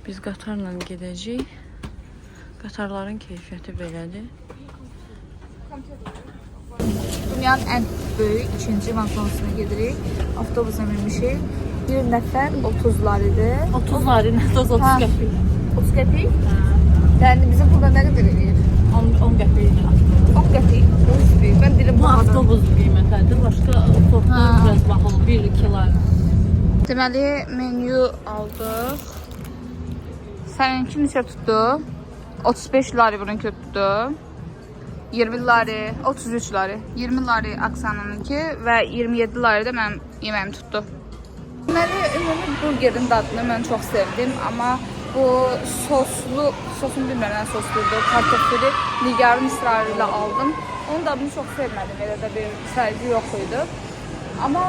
Biz qatarla gedəcəyik. Qatarların keyfiyyəti belədir. Dünyanın ən böyük ikinci McDonald's-una gedirik. Avtobusa minmişik. Bir nəfər 30 laridir. 30 lari, nədir 30 qəpik? 30 qəpik? Yəni bizim burada nə qədər edir? 10 qəpik. 10 qəpik. Mən dilim Bu avtobus qiymətlidir. Başqa sortlar biraz bahalı. 1-2 lari. Deməli, menyu aldıq. Səninki neçə tutdu? 35 lari bununki tutdu. 20 lari, 33 lari. 20 lari Aksanınınki və 27 lari də mənim yeməyim tutdu. Deməli, ümumi burgerin dadını mən çox sevdim, amma bu sosun bilmərəm sosludur, kartofili Nigarın ısrarıyla aldım. Onun dadını çox sevmədim, elə də bir sərgi yox idi. Amma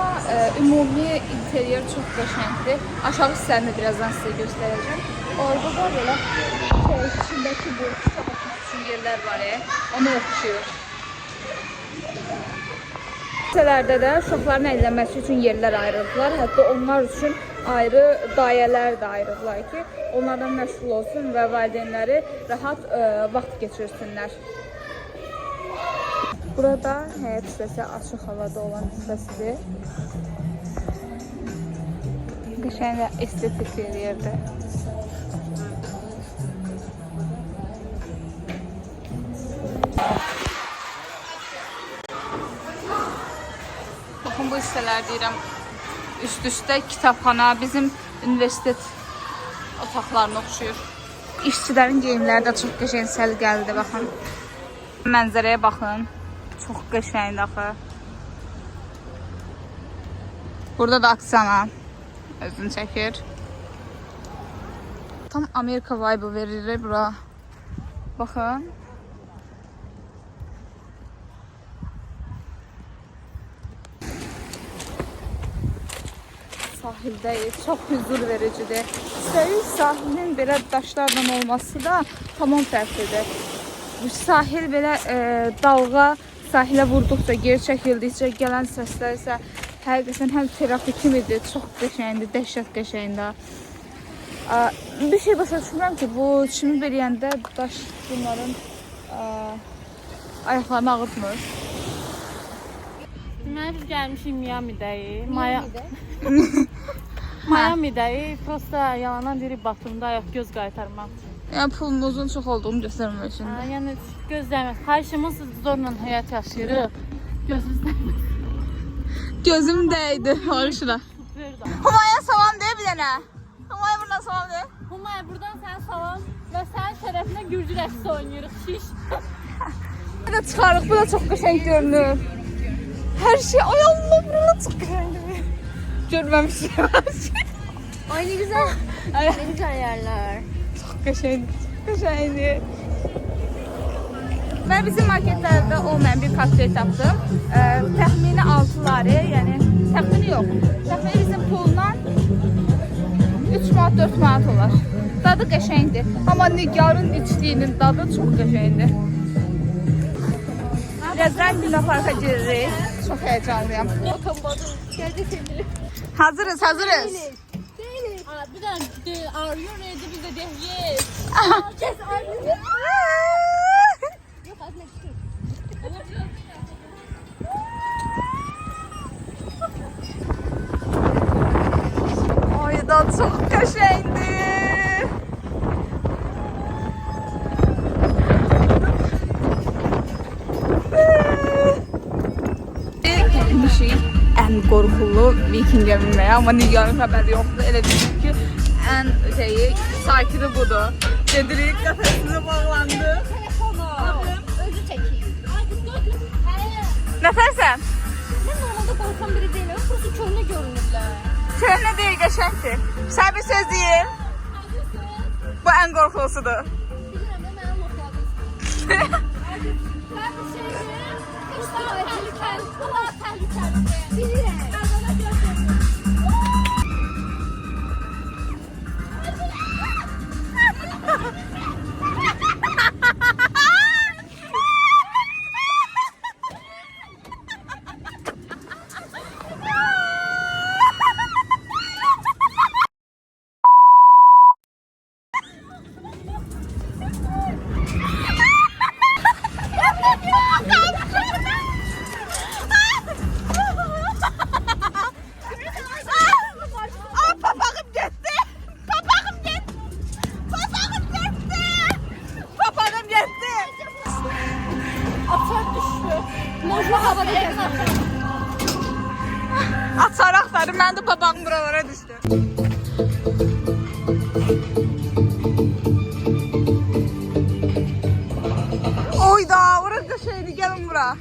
ümumi interiyer çox qəşəngdir. Aşağı hissəni birazdan sizə göstərəcəm. Orada da belə içindəki bu kitab oxumaq üçün yerlər var, ona oxşuyur. Lisələrdə də uşaqların əylənməsi üçün yerlər ayrıldılar. Hətta onlar üçün ayrı dayələr də ayrıldılar ki, onlardan məşğul olsun və valideynləri rahat vaxt keçirsinlər. Burada həyat hissəsi açıq havada olan hissəsidir. Qəşəng və estetik bir yerdir. Baxın bu hissələr deyirəm, üst-üstə kitabxana, bizim universitet otaqlarına oxşuyur. İşçilərin geyimləri də çox qəşəng səliqəlidir, baxın. Mənzərəyə baxın, çox qəşəngdir axı. Burada da Aksana özünü çəkir. Tam Amerika vibe verir bura. Baxın. Sahildeyiz. Çok huzur vericidir. Üstelik sahilin belə daşlardan olması da tamam fərqlidir. Bu sahil belə dalğa sahilə vurduqca, geri çəkildikcə gələn səslər isə həqiqətən həm terapi kimidir. Çox qəşəngdir, dəhşət qəşəngdir. Bir şey başa düşmürəm ki, bu çimib eləyəndə daş bunların ayaqlarını ağırtmır. Deməli biz gəlmişik Miami'dəyik. Miami'dəyik. Prosta yalandan deyirib Batum'da ayaq göz qaytarmaq üçün. Yəni pulumuzun çox olduğunu göstərmək üçün. Yəni gözləmək. Xahişimiz zorla həyat yaşayırıq. Gözümüz dəyməsin. Gözüm dəydi Barışla. Humaya salam deyə bir dənə. Humaya buradan salam deyə. Humaya buradan sənə salam və sənin tərəfinə gürcü rəqsi oynayırıq. Şiş. Bir də çıxarıq. Bu da çox qəşəng görünür. Her şey, ay Allah, buralar çok güzeldi. Görmemişim her şey. Ay ne güzel. Ne güzel yerler. Çok qəşəngdir, çok qəşəngdir. Ben bizim marketlerde olmayan bir kokteyl tapdım. Təxmini 6 lari, yani təxmini yox. Təxmini bizim pulla 3 manat, 4 manat olar. Dadı qəşəngdir. Ama Nigarın içtiğinin dadı çok qəşəngdir. Birazdan Luna Park'a giririk. Çok heyecanlıyım. Geldi sevgili. Hazırız, hazırız. Değiliz. Bir dakika, are you ready? Biz de yes. Kes annesi. Yok anne çıkıyor. Ay da çok qəşəngdir. En qorxulu Vikingə binməyə, amma Nigarın xəbəri yoxdur. Elə dedim ki, ən sakini budur. Gedirik, qəfəsində bağlandı. Telefonu. Özü çekeyim. Nəfərsən? Ben normalde korkan biri değilim. Burası köhne görünürler. Köhnə deyil, qəşəngdir. Sən bir söz deyin. Bu ən qorxulusudur. Bilmiyorum ben ben anlatmadım. Ben bir şey diyeyim. Kız daha tehlikeli. Daha tehlikeli. Bilirim. Ben bana göstereyim. Papağım getdi. Papağım getdi. Papağım getdi. Papağım getdi. Açar düştü. Mojla havada gəzir. Açar axtarım. Mən də papağım buralara düşdü. Oyda, orada şeydi, gəlin bura.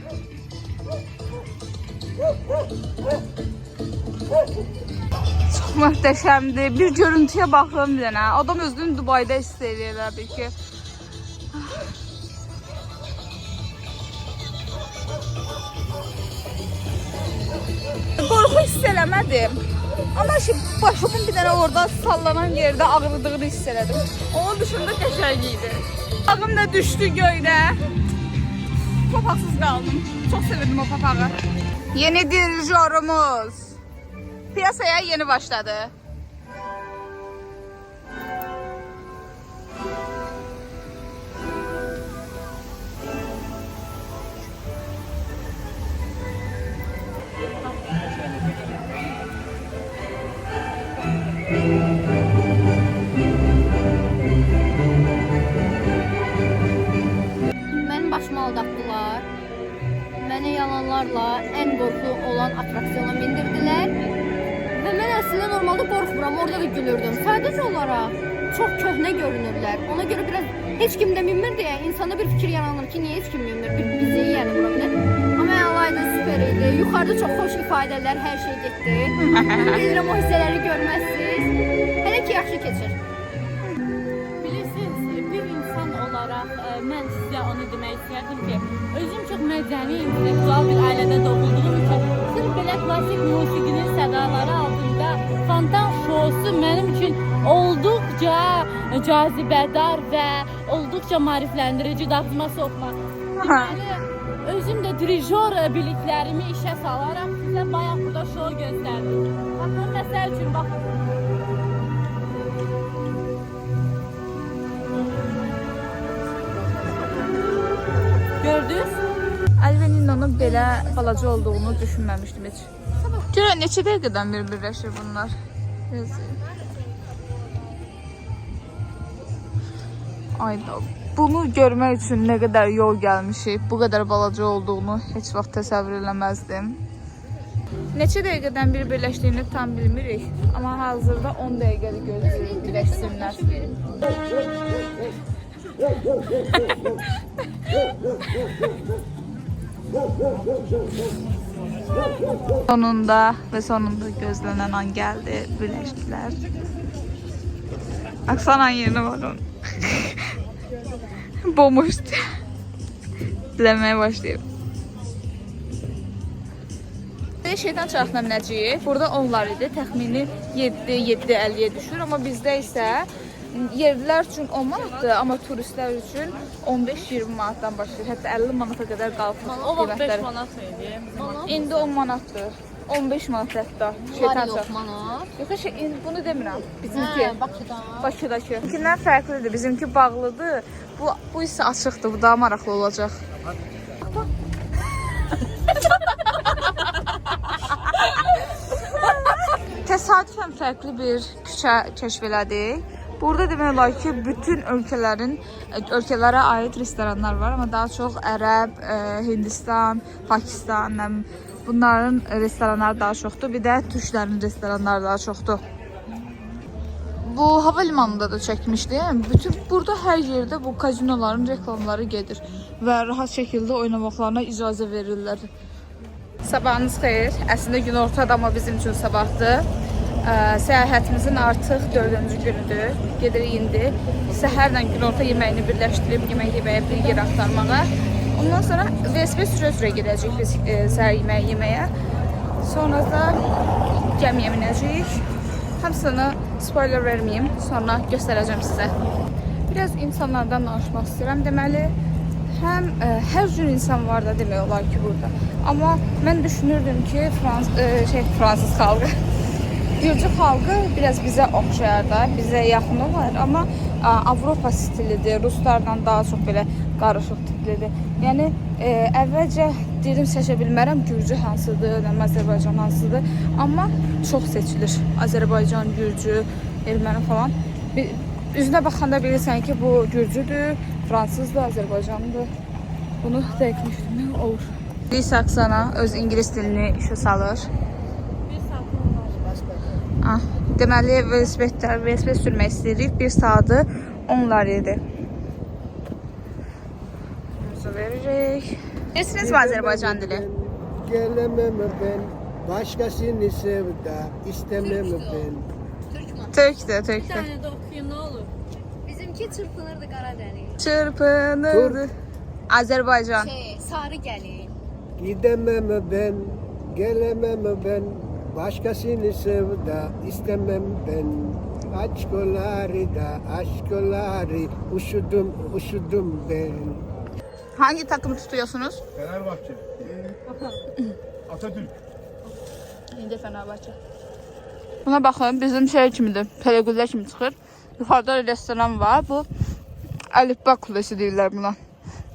Çox möhtəşəmdir. Bir görüntüyə baxdım bir dənə. Adam özünü Dubayda hiss edir təbii ki. Qorxu hiss eləmədim. Amma başımın bir dənə orada sallanan yerdə ağrıdığını hiss elədim. Onun dışında qəşəng idi. Ağım da düşdü göydə. Papaqsız qaldım. Çox sevirdim o papağı. Yeni dirijorumuz piyasaya yeni başladı. Mənim başımı aldatdılar. Mənə yalanlarla ən qorxu olan atraksiyona mindirdilər. Və mən əslində normalda qorxmuram, orada da gülürdüm. Sadəcə olaraq çox köhnə görünürlər. Ona görə biraz heç kim də minmir deyə insanda bir fikir yaranır ki, niyə heç kim minmir? Bir bizi yəni bura minir. Amma əlaydı, süper idi. Yuxarıda çox xoş ifadələr, hər şey getdi. Bilirəm o hissələri görməzsiniz. Hələ ki yaxşı keçir. Bilirsiniz, bir insan olaraq mən sizə onu demək istəyirdim ki, özüm çox mədəni, intellektual bir ailədə doğulduğum üçün sırf belə klasik musiqinin sədaları altında fontan şousu mənim üçün olduqca cazibədar və olduqca maarifləndirici, dağıtma soxma. Deməli, özüm də dirijor biliklərimi işə salaraq sizə bayaq burada şou göstərdim. Baxın, məsəl üçün, baxın. Gördünüz? Alvenina'nın belə balaca olduğunu düşünməmişdim heç. Görən neçə dəqiqədən bir-birləşir bunlar? Ayda. Bunu görmək üçün nə qədər yol gəlmişik, bu qədər balaca olduğunu heç vaxt təsəvvür eləməzdim. Neçə dəqiqədən bir birləşdiyini tam bilmirik, amma hazırda 10 dəqiqəlik gözləyirik birləşsinlər. Sonunda gözlenen an geldi. Birleştiler. Aksanan yerine var onun. Bomboştu. Dilemeye başlayayım. Şeytan çarxına minəcəyik. Burada onlar idi. Təxmini 7-50-yə düşür. Amma bizdə isə yerlilər üçün 10 manatdır, amma turistlər üçün 15-20 manatdan başlayır. Hətta 50 manata qədər qalxır. O vaxt 5 manat idi. İndi 10 manatdır. 15 manat hətta. Şeytan çarxı. manat. Yox, bunu demirəm. Bizimki. Bakıda. Bakıdakı. Bizimkindən fərqlidir. Bizimki bağlıdır. Bu isə açıqdır. Bu daha maraqlı olacaq. Təsadüfən fərqli bir küçə kəşf elədik. Burada demək olar ki, bütün ölkələrə aid restoranlar var, amma daha çox Ərəb, Hindistan, Pakistan, bunların restoranları daha çoxdur. Bir də türklərin restoranları daha çoxdur. Bu hava limanında da çəkmişdim. Burada hər yerdə bu kazinoların reklamları gedir və rahat şəkildə oynamaqlarına icazə verirlər. Sabahınız xeyir. Əslində günortadır, amma bizim üçün sabahdır. Səyahətimizin artıq 4-cü günüdür. Gedirik indi. Səhərlə günorta yeməyini birləşdirib yemək yeməyə bir yer axtarmağa. Ondan sonra VSP sürə-sürə gedəcəyik biz səhər yeməyi yeməyə. Sonra da gəmiyə minəcəyik. Hamısını spoiler verməyim, sonra göstərəcəm sizə. Biraz insanlardan danışmaq istəyirəm. Deməli, hər cür insan var da demək olar ki burada. Amma mən düşünürdüm ki, fransız xalqı Gürcü xalqı biraz bizə oxşayar da, bizə yaxın olar, amma Avropa stilidir, ruslardan daha çox belə qarışıq tiplidir. Yəni əvvəlcə dedim seçə bilmərəm Gürcü hansıdır, Azərbaycan hansıdır, amma çox seçilir. Azərbaycan, Gürcü, erməni falan. Üzünə baxanda bilirsən ki, bu Gürcüdür, Fransızdır, Azərbaycanlıdır. Bunu dəqiqləşdirmək olur. Lisa Aksana öz ingilis dilini işə salır. Deməli, velosiped sürmək istəyirik. 1 saatı 10 laridir. Bunu veririk. Nesiniz var Azərbaycan dili? Gelemem ben, başkasını sevda istemem ben. Türk'dür, Bir Türk'dür. tane de okuyun ne olur. Bizimki çırpınırdı Qaradəniz. Çırpınırdı. Azərbaycan. Sarı gəlin. Gidemem ben, gelemem ben, başkasını sevda istemem ben. Aşkları, üşüdüm ben. Hangi takımı tutuyorsunuz? Fenerbahçe. Atatürk. İndi Fenerbahçe. Buna baxın, bizim şey kimidir, Pelegülə kimi çıxır. Yuxarıda restoran var, bu Əlifba kulesi deyirlər buna.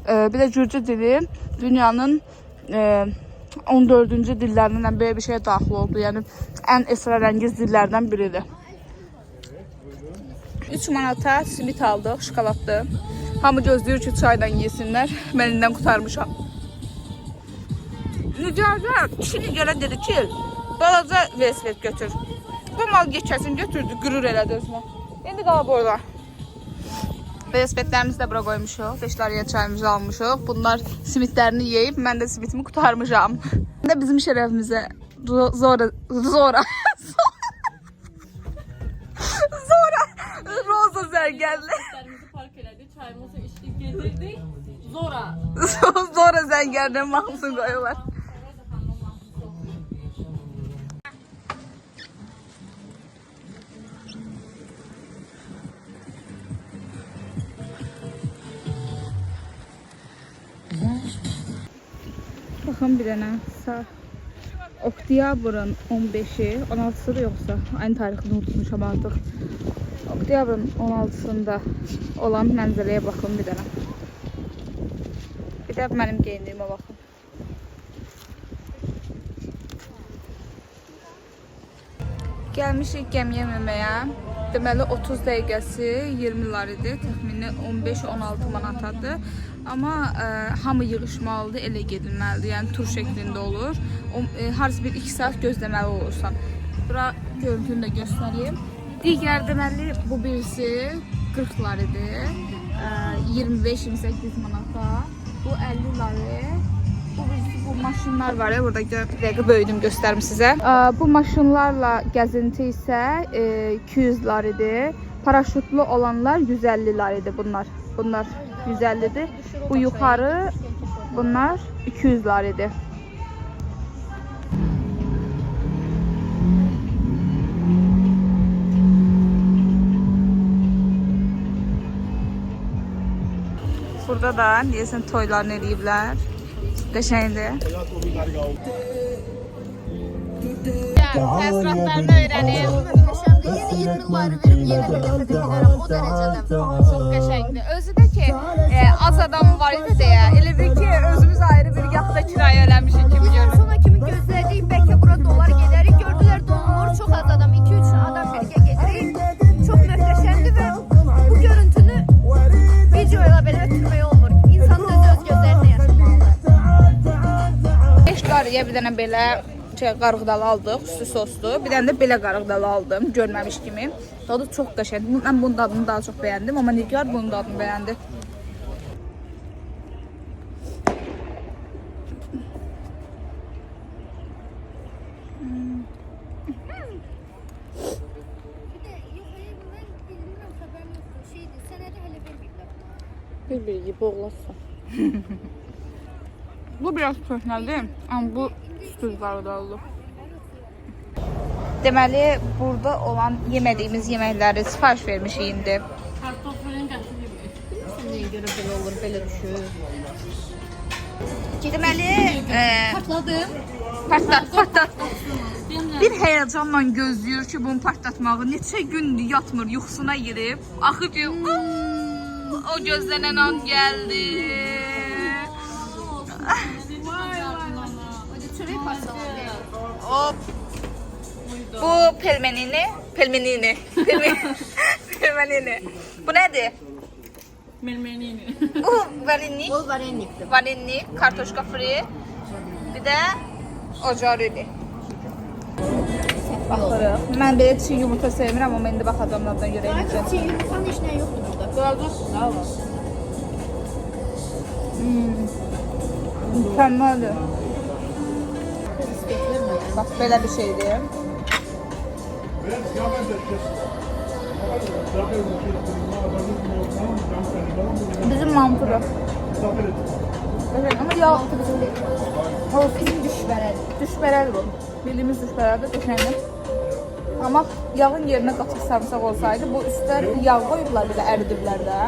Bir də Gürcü dili dünyanın 14-cü dillərindən belə bir şey daxil oldu. Yəni ən əsrarəngiz dillərdən biridir. 3 manata simit aldıq, şokoladlı. Hamı gözləyir ki, çaydan yesinlər. Mən indən qutarmışam. Nigarə kişi Nigarə dedi ki, balaca velosiped götür. Bu mal geçəsin götürdü, qürur elədi özünə. İndi qalıb orada. Velosipedlərimizi də bura qoymuşuq. 5 liraya çayımızı almışıq. Bunlar simitlərini yeyib, mən də simitimi qutarmışam. Də bizim şərəfimizə Zora Roza zəngərli. Derimizi park elədik, çayımızı içdik, gedirdik. Zora. Zora zəngərli mahnısını qoyuyorlar. Baxın bir dənə sağ. Oktyabrın 15-i, 16-sı da yoxsa, aynı tarixini unutmuşam artıq. Oktyabrın 16-sında olan mənzərəyə baxın bir dənə. Bir də mənim geyindiyimə baxın. Gəlmişik gəmiyə minməyə. Deməli 30 dəqiqəsi 20 laridir, təxmini 15-16 manatadır. Amma hamı yığışmalıdır, elə gedilməlidir. Yəni tur şəklində olur. Harası bir 2 saat gözləməli olursan. Bura görüntünü də göstəreyim. Digər deməli bu birisi 40 laridir. 25-28 manata. Bu 50 lari. Bu maşınlar var ya, burada bir dəqiqə böyüdüm göstərim sizə. Bu maşınlarla gəzinti isə 200 laridir. Paraşütlü olanlar 150 laridir bunlar. Bunlar 150'dir. Bu yukarı, bunlar 200 laridir. Burada da deyəsən toylarını eləyiblər. Qəşəngdir. Təsrifatlarını öyrənib. Yeni yılları verib yenə də qəsət edərəm o dərəcədə. Çox qəşəngdir. Özü də ki, az adam var idi deyə. Elə bir ki, özümüz ayrı bir yaxda kirayə eləmişik kimi görünür. Sonra kimi gözlədik, bəlkə bura dolar gedərik. Gördülər dolmur, çox az adam, 2-3 adam birgə gedirik. Çox möhtəşəmdir və bu görüntünü videoyla belə ötürmək olmur. İnsanın öz gözlərinə yaşamalıdır. 5 qarıya bir dənə belə qarıqdalı aldıq, üstü soslu. Bir dənə də belə qarıqdalı aldım, görməmiş kimi. Dadı çox qəşəngdir. Mən bunun dadını daha çox bəyəndim, amma Nigar bunun dadını bəyəndi. Bir yiyib oğlasın. Bu biraz köhnədir, amma bu süt qarıqdalıdır. Deməli, burada olan yemədiyimiz yeməkləri sifariş vermişik indi. Kartoffelin gətirib. Niyə görə belə olur, belə düşür? Deməli, Patladım. partlat. Bir heyecanla gözləyir ki, bunu partlatmağı. Neçə gündür yatmır, yuxusuna girib. Axı ki, o gözlənən an gəldi. Çörək parçalandı. Hop. Bu pelmenini. Pelmenini. Bu nədir? Melmenini. Bu varennik. O varennikdir. Varennik, kartoşka fri. Bir də ocarili. Baxırıq. Mən belə çiğ yumurta sevmirəm, amma indi baxacağım dadına görə necə. Çiğ yumurtanın heç nə yoxdur burada. Sağ ol. Mükəmməldir. Bax, belə bir şeydir. Bizim mantıdır. Evet, ama yağ. O bizim düşbərədir. Düşbərəli bu. Bildiyimiz düşbərəlidir, döşənir. Amma yağın yerinə qatıq sarımsaq olsaydı, bu üstə yağ qoyublar, belə əridiblər də.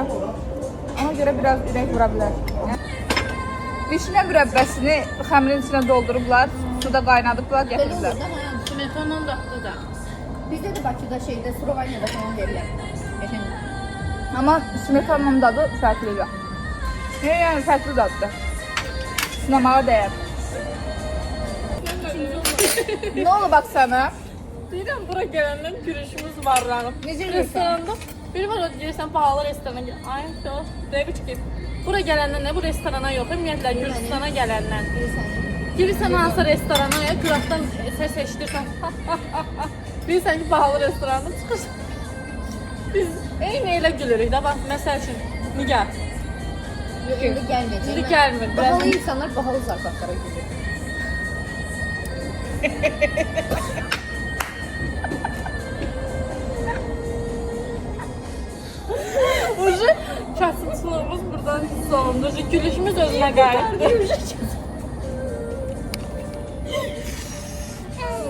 Ona görə biraz ürək vura bilər. Vişnə mürəbbəsini xəmirin içinə doldurublar, suda qaynadıblar, Belə gətiriblər. olur da, Smetanın daxtı da. bizdə də Bakıda şeydə, Surovayniyada falan verirlər. Geçən Amma smetanın dadı fərqlidir. Yəni fərqli daddır. Sinemağa dəyər. Nə oldu bax sənə? Deyirəm, bura gələndən gülüşümüz var. Necə Restoranda. Biri var, o deyirsən, pahalı restorana gel. Ay, yox, deyirik ki, bura gələndən nə, bu restorana yox, ümumiyyətlə Gürcistana gələndən. Girirsən hansı restorana, ya qıraqdan səs eşidirsən. Bilirsən ki, pahalı restoranda çıxırsan. Biz eyni elə gülürük də, bax, məsəl üçün, Nigar. İndi gəlməyəcək. İndi gəlmir. Bahalı insanlar bahalı zarafatlara gidiyor. Ucu kasıntılığımız buradan hiss olundu. Ucu gülüşümüz özünə qayıtdı.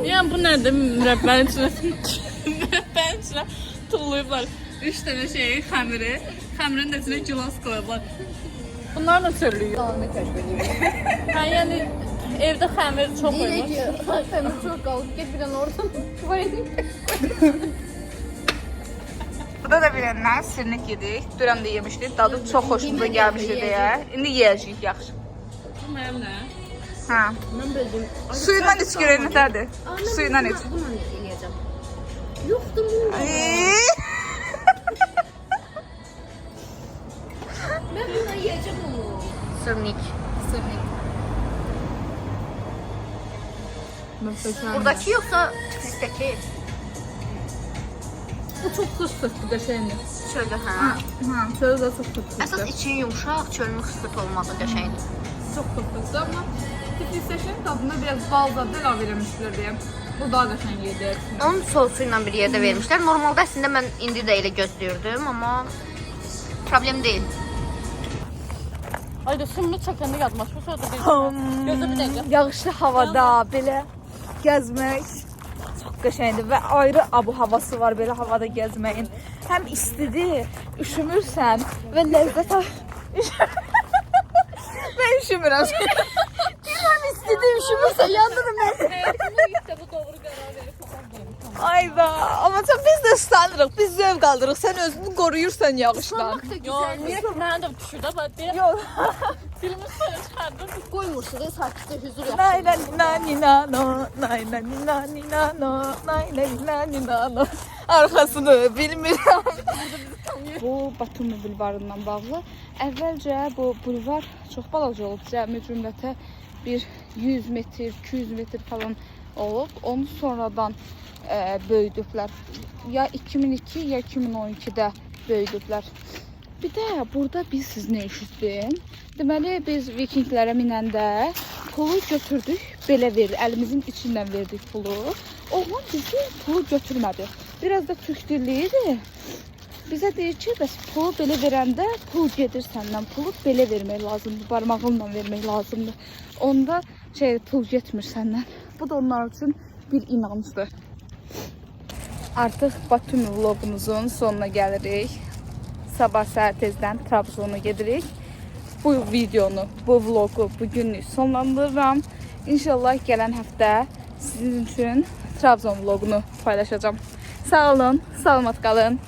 Yəni bu nədir? Mürəbbənin içinə tullayıblar. 3 dənə şeyi, xəmiri. Xəmirin də içinə gilas qoyublar. Bunlar da çörlüyür. Dağını kəşf ediyor. Hə, yəni evdə xəmir çox Deyirək qoymuş. ki, xəmir çox qalıb. Get bir dənə oradan varennik. Burada da bilənlər sirnik yedik. Dürəm də yemişdik. Dadı çox xoşumuza gəlmişdi deyə. İndi yeyəcəyik yaxşı. Bu mənim nə? Hə. Mən böldüm. Suyundan iç görək nətərdir. Suyundan iç. Bununla eləyəcəm. Yoxdur bu. Mən bununla yeyəcəm onu. Sırnik. Buradakı yoxsa Tiflisdəki? Bu çox xırsıqdır qəşəngdir. Çöldə, hə. Hə, sözü də çox xırsıqdır. Əsas için yumşaq, çölün xırsıt olmadı qəşəngdir. Çox xırsıqdır, amma Tiflisdəkinin dadında biraz bal dadı əlavə eləmişlər deyə. Bu daha qəşəng yedir. Onun sosu ilə bir yerdə vermişlər. Normalda əslində mən indi də elə gözləyirdim, amma problem deyil. Ayda sümrü çəkəndə yadmaşmış o da bir gözü bir dəqiqə. Yağışlı havada belə gəzmək çox qəşəngdir və ayrı abu-havası var belə havada gəzməyin. Həm istidir, üşümürsən və ləzzət Mən üşümürəm. Həm istidir, üşümürsən, yandırım mən. Bu doğru qərar verib tapam. Ayda, amma biz də ıslanırıq, biz zövq aldırıq. Sən özünü qoruyursan yağışdan. Yox, niyə ki, mənə də düşür də, bax, deyəm. Yox. Filmi sonra çıxardım. Qoymursunuz, sakitcə hüzur Nay yaxşı. nay ninano, nay nay ninano, nay nay ninano. Arxasını bilmirəm. Bu Batumi bulvarından bağlı. Əvvəlcə bu bulvar çox balaca olub. Cəmi cümlətə bir 100 metr, 200 metr falan olub. Onu sonradan böyüdüblər. Ya 2002 ya 2012-də böyüdüblər. Bir də burada siz nə eşitdin? Deməli biz vikinglərə minəndə pulu götürdük, belə verdik, əlimizin içindən verdik pulu. Oğlan bizi pulu götürmədi. Biraz da türk dilliydi. Bizə deyir ki, bəs pulu belə verəndə pul gedir səndən, pulu belə vermək lazımdır, barmağınla vermək lazımdır. Onda pul getmir səndən. Bu da onlar üçün bir inancdır. Artıq Batumi vlogumuzun sonuna gəlirik. Sabah səhər tezdən Trabzona gedirik. bu videonu, bu vlogu bugünlük sonlandırıram. İnşallah gələn həftə sizin üçün Trabzon vlogunu paylaşacağım. Sağ olun, salamat qalın.